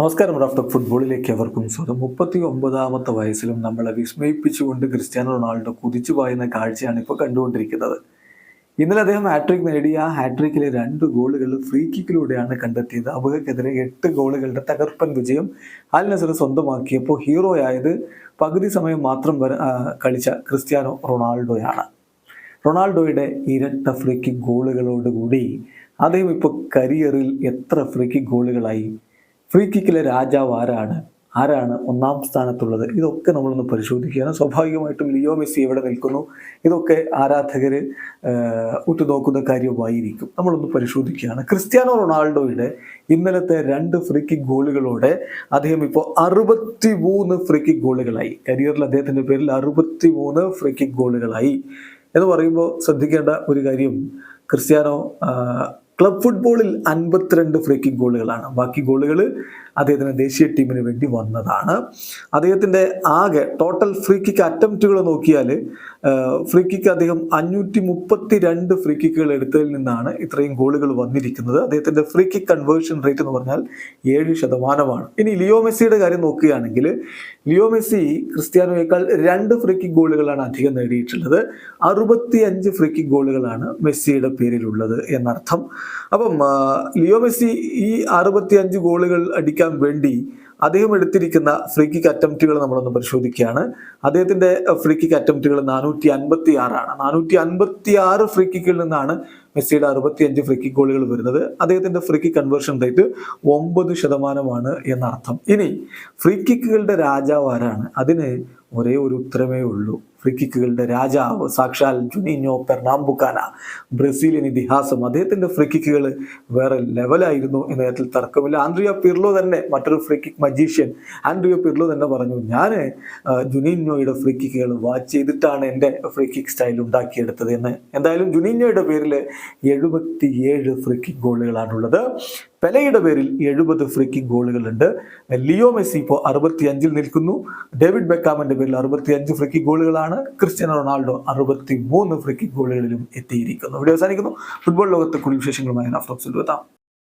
നമസ്കാരം. റാഫ്റ്റർ ഫുട്ബോളിലേക്ക് അവർക്കും സ്വാഗതം. 39ാമത്തെ വയസ്സിലും നമ്മളെ വിസ്മയിപ്പിച്ചുകൊണ്ട് ക്രിസ്ത്യാനോ റൊണാൾഡോ കുതിച്ചു പായുന്ന കാഴ്ചയാണ് ഇപ്പോൾ കണ്ടുകൊണ്ടിരിക്കുന്നത്. ഇന്നലെ അദ്ദേഹം ഹാട്രിക് നേടി. ആ ഹാട്രിക്കിലെ 2 ഗോളുകൾ ഫ്രീ കിക്കിലൂടെയാണ് കണ്ടെത്തിയത്. അബുഹക്കെതിരെ 8 ഗോളുകളുടെ തകർപ്പൻ വിജയം അൽ നസർ സ്വന്തമാക്കിയപ്പോൾ ഹീറോയായത് പകുതി സമയം മാത്രം കളിച്ച ക്രിസ്ത്യാനോ റൊണാൾഡോയാണ്. റൊണാൾഡോയുടെ ഇരട്ട ഫ്രീ കിക്ക് ഗോളുകളോടുകൂടി അദ്ദേഹം ഇപ്പോൾ കരിയറിൽ എത്ര ഫ്രീ കിക്ക് ഗോളുകളായി? ഫ്രീ കിക്കിലെ രാജാവ് ആരാണ് ഒന്നാം സ്ഥാനത്തുള്ളത്? ഇതൊക്കെ നമ്മളൊന്ന് പരിശോധിക്കുകയാണ്. സ്വാഭാവികമായിട്ടും ലിയോ മെസ്സി എവിടെ നിൽക്കുന്നു? ഇതൊക്കെ ആരാധകർ ഉറ്റുനോക്കുന്ന കാര്യമായിരിക്കും. നമ്മളൊന്ന് പരിശോധിക്കുകയാണ്. ക്രിസ്ത്യാനോ റൊണാൾഡോയുടെ ഇന്നലത്തെ 2 ഫ്രീ കിക്ക് ഗോളുകളോടെ അദ്ദേഹം ഇപ്പോൾ 63 ഫ്രീ കിക്ക് ഗോളുകളായി. കരിയറിൽ അദ്ദേഹത്തിൻ്റെ പേരിൽ 63 ഫ്രീ കിക്ക് ഗോളുകളായി എന്ന് പറയുമ്പോൾ ശ്രദ്ധിക്കേണ്ട ഒരു കാര്യം, ക്രിസ്ത്യാനോ ക്ലബ് ഫുട്ബോളിൽ 52 ഫ്രീ കിക്ക് ഗോളുകളാണ്. ബാക്കി ഗോളുകൾ അദ്ദേഹത്തിന് ദേശീയ ടീമിന് വേണ്ടി വന്നതാണ്. അദ്ദേഹത്തിൻ്റെ ആകെ ടോട്ടൽ ഫ്രീ കിക്ക് അറ്റംപ്റ്റുകൾ നോക്കിയാൽ ഫ്രീ കിക്ക് അദ്ദേഹം 532 ഫ്രീ കിക്കുകൾ എടുത്തതിൽ നിന്നാണ് ഇത്രയും ഗോളുകൾ വന്നിരിക്കുന്നത്. അദ്ദേഹത്തിൻ്റെ ഫ്രീ കിക്ക് കൺവേർഷൻ റേറ്റ് എന്ന് പറഞ്ഞാൽ 7%. ഇനി ലിയോ മെസ്സിയുടെ കാര്യം നോക്കുകയാണെങ്കിൽ ലിയോ മെസ്സി ക്രിസ്ത്യാനോയേക്കാൾ 2 ഫ്രീ കിക്ക് ഗോളുകളാണ് അധികം നേടിയിട്ടുള്ളത്. 65 ഫ്രീ കിക്ക് ഗോളുകളാണ് മെസ്സിയുടെ പേരിലുള്ളത് എന്നർത്ഥം. അപ്പം ലിയോ മെസ്സി ഈ 65 ഗോളുകൾ അടിക്കാൻ വേണ്ടി അദ്ദേഹം എടുത്തിരിക്കുന്ന ഫ്രീ കിക്ക് അറ്റംപ്റ്റുകൾ നമ്മളൊന്ന് പരിശോധിക്കുകയാണ്. അദ്ദേഹത്തിൻ്റെ ഫ്രീ കിക്ക് അറ്റംപ്റ്റുകൾ 456 456 ഫ്രീ കിക്കിൽ നിന്നാണ് മെസ്സിയുടെ 65 ഫ്രീ കിക്ക് ഗോളുകൾ വരുന്നത്. അദ്ദേഹത്തിൻ്റെ ഫ്രീ കിക്ക് കൺവേർഷൻ റേറ്റ് 9% എന്നർത്ഥം. ഇനി ഫ്രീ കിക്കുകളുടെ രാജാവ് ആരാണ്? അതിന് ഒരേ ഒരു ഉത്തരമേ ഉള്ളൂ. ഫ്രീ കിക്കുകളുടെ രാജാവ് സാക്ഷാൽ ജുനിഞ്ഞോ പെർണാംബുക്കാന, ബ്രസീലിയൻ ഇതിഹാസം. അദ്ദേഹത്തിൻ്റെ ഫ്രീ കിക്കുകൾ വേറെ ലെവലായിരുന്നു എന്ന കാര്യത്തിൽ തർക്കമില്ല. ആൻഡ്രിയോ പിർലോ തന്നെ, മറ്റൊരു ഫ്രീ കിക്ക് മജീഷ്യൻ ആൻഡ്രിയോ പിർലോ തന്നെ പറഞ്ഞു, ഞാൻ ജുനിഞ്ഞോയുടെ ഫ്രീ കിക്കുകൾ വാച്ച് ചെയ്തിട്ടാണ് എൻ്റെ ഫ്രീ കിക്ക് സ്റ്റൈൽ ഉണ്ടാക്കിയെടുത്തത് എന്ന്. എന്തായാലും ജുനിഞ്ഞോയുടെ പേരിൽ 77 ഫ്രീ കിക്ക് ഗോളുകളാണുള്ളത്. പെലെയുടെ പേരിൽ 70 ഫ്രീ കിക്ക് ഗോളുകളുണ്ട്. ലിയോ മെസ്സി ഇപ്പോൾ 65 നിൽക്കുന്നു. ഡേവിഡ് ബെക്കാമിന്റെ പേരിൽ 65 ഫ്രീ കിക്ക് ഗോളുകളാണ്. ക്രിസ്ത്യാനോ റൊണാൾഡോ 63 ഫ്രീ കിക്ക് ഗോളുകളിലും എത്തിയിരിക്കുന്നു. ഇവിടെ അവസാനിക്കുന്നു. ഫുട്ബോൾ ലോകത്തെ കൂടുതൽ വിശേഷങ്ങളുമായി റാഫ്റ്റർ എത്താം.